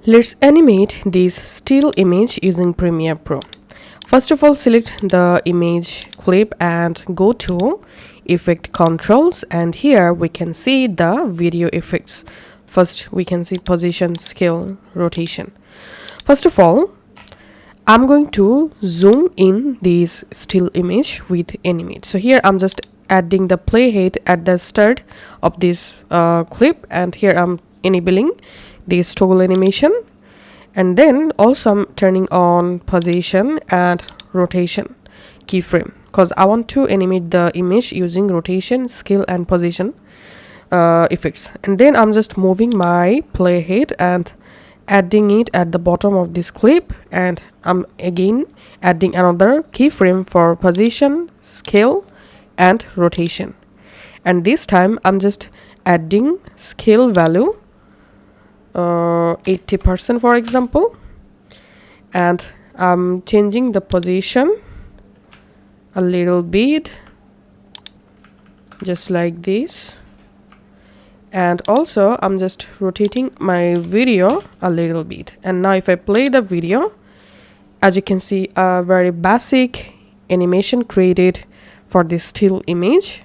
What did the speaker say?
Let's animate this still image using Premiere Pro. First of all, select the image clip and go to Effect Controls, and here we can see the video effects. First, we can see position, scale, rotation. First of all, I'm going to zoom in this still image with Animate. So here I'm just adding the playhead at the start of this clip, and here I'm enabling this toggle animation, and then also I'm turning on position and rotation keyframe because I want to animate the image using rotation, scale and position effects. And then I'm just moving my playhead and adding it at the bottom of this clip, and I'm again adding another keyframe for position, scale and rotation. And this time I'm just adding scale value 80% for example, and I'm changing the position a little bit just like this, and also I'm just rotating my video a little bit. And now if I play the video, as you can see, a very basic animation created for this still image.